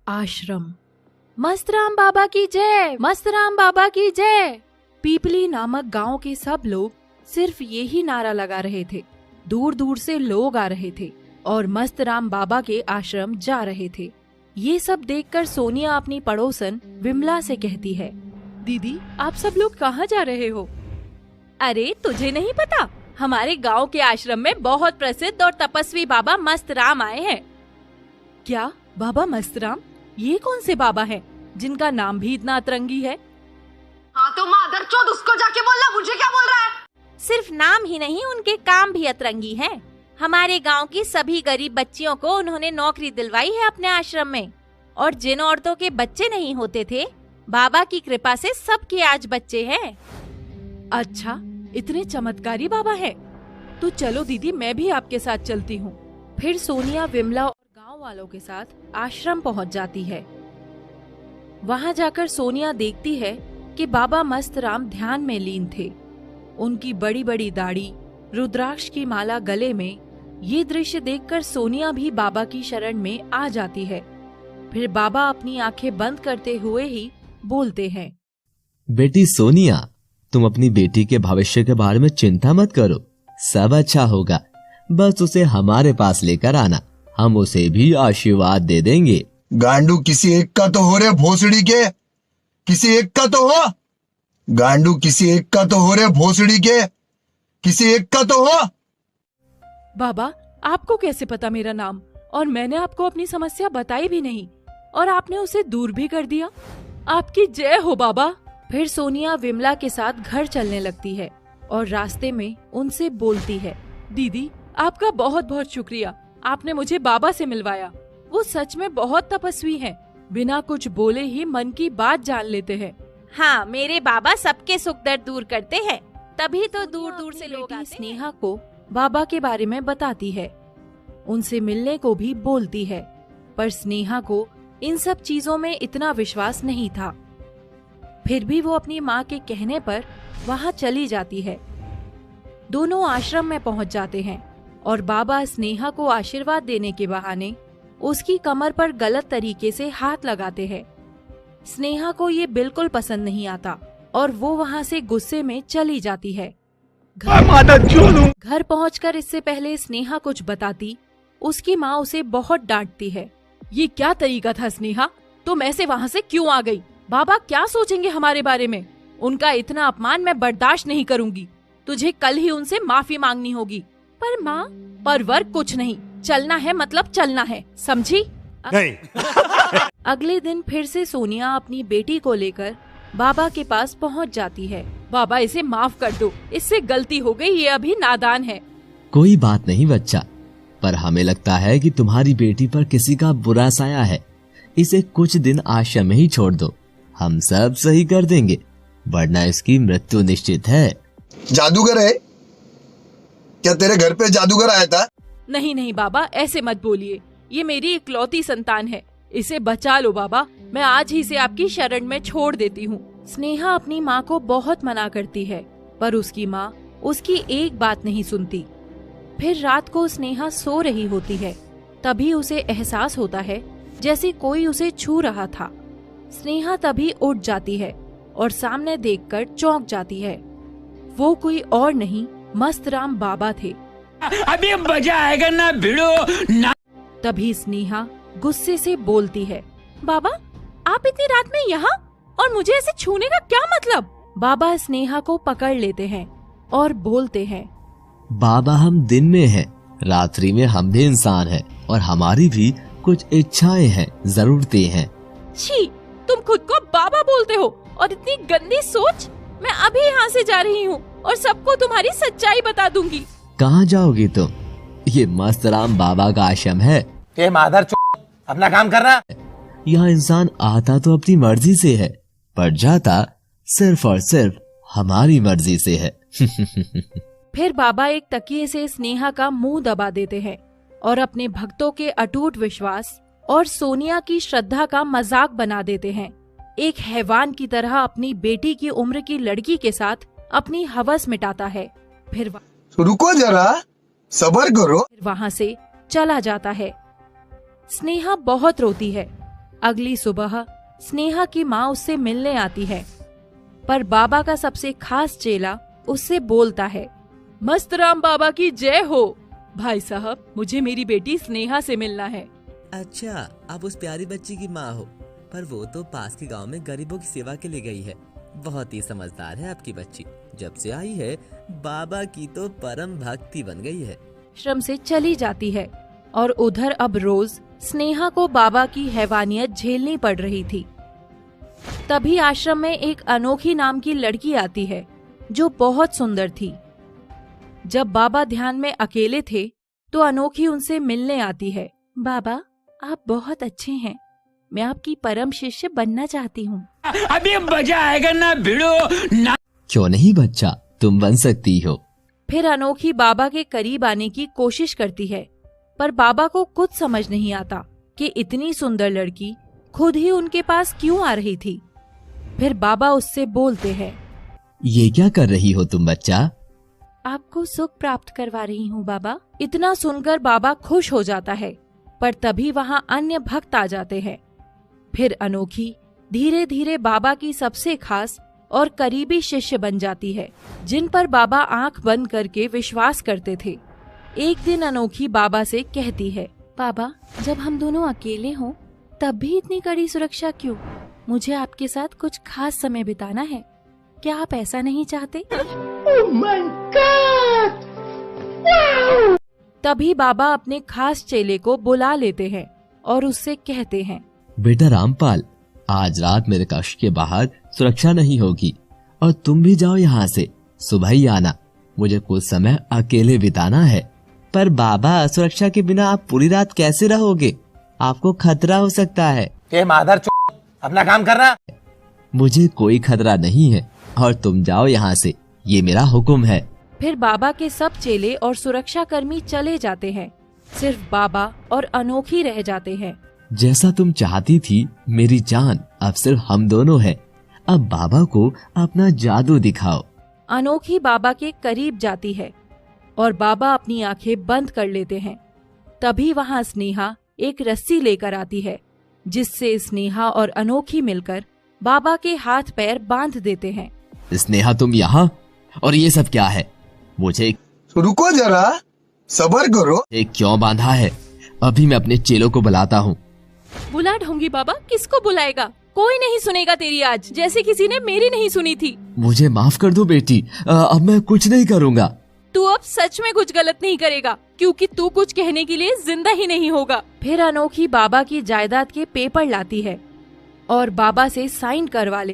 आश्रम। मस्तराम बाबा की जय, मस्तराम बाबा की जय। पीपली नामक गांव के सब लोग सिर्फ यही नारा लगा रहे थे। दूर दूर से लोग आ रहे थे और मस्तराम बाबा के आश्रम जा रहे थे। ये सब देखकर सोनिया अपनी पड़ोसन विमला से कहती है, दीदी आप सब लोग कहाँ जा रहे हो? अरे तुझे नहीं पता, हमारे गांव के आश्रम में बहुत प्रसिद्ध और तपस्वी बाबा मस्तराम आए हैं। क्या बाबा मस्तराम? ये कौन से बाबा हैं जिनका नाम भी इतना अतरंगी है? हाँ तो मादरचोद उसको जाके बोलना, मुझे क्या बोल रहा है? सिर्फ नाम ही नहीं, उनके काम भी अतरंगी हैं। हमारे गांव की सभी गरीब बच्चियों को उन्होंने नौकरी दिलवाई है अपने आश्रम में। और जिन औरतों के बच्चे नहीं होते थे, बाबा की कृपा से सबके आज बच्चे हैं। अच्छा, इतने चमत्कारी बाबा हैं। तो चलो दीदी, मैं भी आपके साथ चलती हूँ। फिर सोनिया विमला और गांव वालों के साथ आश्रम पहुँच जाती है। वहाँ जाकर सोनिया देखती है कि बाबा मस्तराम ध्यान में लीन थे। उनकी बड़ी बड़ी दाढ़ी, रुद्राक्ष की माला गले में। ये दृश्य देखकर सोनिया भी बाबा की शरण में आ जाती है। फिर बाबा अपनी आंखें बंद करते हुए ही बोलते हैं, बेटी सोनिया, तुम अपनी बेटी के भविष्य के बारे में चिंता मत करो, सब अच्छा होगा। बस उसे हमारे पास लेकर आना, हम उसे भी आशीर्वाद दे देंगे। गांडू किसी एक का तो हो रे भोसड़ी के, किसी एक का तो हो। गांडू किसी एक का तो हो रे भोसड़ी के, किसी एक का तो हो। बाबा आपको कैसे पता मेरा नाम? और मैंने आपको अपनी समस्या बताई भी नहीं और आपने उसे दूर भी कर दिया। आपकी जय हो बाबा। फिर सोनिया विमला के साथ घर चलने लगती है और रास्ते में उनसे बोलती है, दीदी आपका बहुत बहुत शुक्रिया, आपने मुझे बाबा से मिलवाया। वो सच में बहुत तपस्वी हैं, बिना कुछ बोले ही मन की बात जान लेते हैं। हाँ, मेरे बाबा सबके सुख दर्द दूर करते हैं, तभी तो दूर दूर से लोग आते हैं। स्नेहा को बाबा के बारे में बताती है, उनसे मिलने को भी बोलती है, पर स्नेहा को इन सब चीजों में इतना विश्वास नहीं था। फिर भी वो अपनी माँ के कहने पर वहाँ चली जाती है। दोनों आश्रम में पहुँच जाते हैं और बाबा स्नेहा को आशीर्वाद देने के बहाने उसकी कमर पर गलत तरीके से हाथ लगाते हैं। स्नेहा को ये बिल्कुल पसंद नहीं आता और वो वहाँ से गुस्से में चली जाती है। घर पहुंचकर इससे पहले स्नेहा कुछ बताती, उसकी माँ उसे बहुत डांटती है। ये क्या तरीका था स्नेहा, तुम ऐसे वहाँ से क्यों आ गई? बाबा क्या सोचेंगे हमारे बारे में? उनका इतना अपमान मैं बर्दाश्त नहीं करूँगी। तुझे कल ही उनसे माफी मांगनी होगी। पर माँ, पर वर्क कुछ नहीं, चलना है मतलब चलना है, समझी? अगले दिन फिर से सोनिया अपनी बेटी को लेकर बाबा के पास पहुंच जाती है। बाबा इसे माफ कर दो, इससे गलती हो गई, ये अभी नादान है। कोई बात नहीं बच्चा, पर हमें लगता है कि तुम्हारी बेटी पर किसी का बुरा साया है। इसे कुछ दिन आश्रम में ही छोड़ दो, हम सब सही कर देंगे, वरना इसकी मृत्यु निश्चित है। जादूगर है क्या? तेरे घर पे जादूगर आया था? नहीं नहीं बाबा, ऐसे मत बोलिए, ये मेरी इकलौती संतान है, इसे बचा लो बाबा। मैं आज ही से आपकी शरण में छोड़ देती हूँ। स्नेहा अपनी माँ को बहुत मना करती है, पर उसकी माँ उसकी एक बात नहीं सुनती। फिर रात को स्नेहा सो रही होती है, तभी उसे एहसास होता है जैसे कोई उसे छू रहा था। स्नेहा तभी उठ जाती है और सामने देखकर चौंक जाती है। वो कोई और नहीं, मस्तराम बाबा थे। अभी मजा आएगा ना भिड़ो ना। तभी स्नेहा गुस्से से बोलती है, बाबा आप इतनी रात में यहाँ और मुझे ऐसे छूने का क्या मतलब? बाबा स्नेहा को पकड़ लेते हैं और बोलते हैं, बाबा हम दिन में हैं, रात्रि में हम भी इंसान हैं और हमारी भी कुछ इच्छाएं हैं, जरूरतें हैं। छी, तुम खुद को बाबा बोलते हो और इतनी गंदी सोच। मैं अभी यहाँ से जा रही हूँ और सबको तुम्हारी सच्चाई बता दूंगी। कहाँ जाओगी तुम? ये मस्तराम बाबा का आश्रम है। अपना काम करना। यहाँ इंसान आता तो अपनी मर्जी से है, पर जाता सिर्फ और सिर्फ हमारी मर्जी से है। फिर बाबा एक तकिए से स्नेहा का मुंह दबा देते हैं और अपने भक्तों के अटूट विश्वास और सोनिया की श्रद्धा का मजाक बना देते हैं। एक हैवान की तरह अपनी बेटी की उम्र की लड़की के साथ अपनी हवस मिटाता है। फिर रुको जरा, सब्र करो। वहाँ से चला जाता है। स्नेहा बहुत रोती है अगली सुबह स्नेहा की माँ उससे मिलने आती है, पर बाबा का सबसे खास चेला उससे बोलता है, मस्तराम बाबा की जय हो। भाई साहब, मुझे मेरी बेटी स्नेहा से मिलना है। अच्छा, आप उस प्यारी बच्ची की माँ हो, पर वो तो पास के गांव में गरीबों की सेवा के लिए गई है। बहुत ही समझदार है आपकी बच्ची। जब से आई है बाबा की तो परम भक्ति बन गई है। आश्रम से चली जाती है और उधर अब रोज स्नेहा को बाबा की हैवानियत झेलनी पड़ रही थी। तभी आश्रम में एक अनोखी नाम की लड़की आती है जो बहुत सुंदर थी। जब बाबा ध्यान में अकेले थे तो अनोखी उनसे मिलने आती है। बाबा, आप बहुत अच्छे हैं, मैं आपकी परम शिष्य बनना चाहती हूँ। अभी मजा आएगा ना भिड़ो ना। क्यों नहीं बच्चा, तुम बन सकती हो। फिर अनोखी बाबा के करीब आने की कोशिश करती है, पर बाबा को कुछ समझ नहीं आता कि इतनी सुंदर लड़की खुद ही उनके पास क्यों आ रही थी। फिर बाबा उससे बोलते हैं, ये क्या कर रही हो तुम बच्चा? आपको सुख प्राप्त करवा रही हूँ बाबा। इतना सुनकर बाबा खुश हो जाता है, पर तभी वहाँ अन्य भक्त आ जाते हैं। फिर अनोखी धीरे धीरे बाबा की सबसे खास और करीबी शिष्य बन जाती है, जिन पर बाबा आंख बंद करके विश्वास करते थे। एक दिन अनोखी बाबा से कहती है, बाबा, जब हम दोनों अकेले हों तब भी इतनी कड़ी सुरक्षा क्यों? मुझे आपके साथ कुछ खास समय बिताना है, क्या आप ऐसा नहीं चाहते? तभी बाबा अपने खास चेले को बुला लेते हैं और उससे कहते हैं, बेटा रामपाल, आज रात मेरे कक्ष के बाहर सुरक्षा नहीं होगी और तुम भी जाओ यहाँ से। सुबह ही आना, मुझे कुछ समय अकेले बिताना है। पर बाबा, सुरक्षा के बिना आप पूरी रात कैसे रहोगे? आपको खतरा हो सकता है। अपना काम करना। मुझे कोई खतरा नहीं है और तुम जाओ यहाँ से, ये मेरा हुक्म है। फिर बाबा के सब चेले और सुरक्षा कर्मी चले जाते हैं, सिर्फ बाबा और अनोखी रह जाते हैं। जैसा तुम चाहती थी मेरी जान, अब सिर्फ हम दोनों हैं। अब बाबा को अपना जादू दिखाओ। अनोखी बाबा के करीब जाती है और बाबा अपनी आंखें बंद कर लेते हैं। तभी वहाँ स्नेहा एक रस्सी लेकर आती है, जिससे स्नेहा और अनोखी मिलकर बाबा के हाथ पैर बांध देते हैं। स्नेहा, तुम यहाँ? और ये सब क्या है? मुझे रुको जरा, सब्र करो। क्यों बांधा है? अभी मैं अपने चेलों को बुलाता हूँ। बुला ढूंगी बाबा, किसको बुलाएगा? कोई नहीं सुनेगा तेरी आज, जैसे किसी ने मेरी नहीं सुनी थी। मुझे माफ कर दो बेटी, अब मैं कुछ नहीं करूँगा। तू अब सच में कुछ गलत नहीं करेगा, क्योंकि तू कुछ कहने के लिए जिंदा ही नहीं होगा। फिर अनोखी बाबा की जायदाद के पेपर लाती है और बाबा से साइन करवा ले।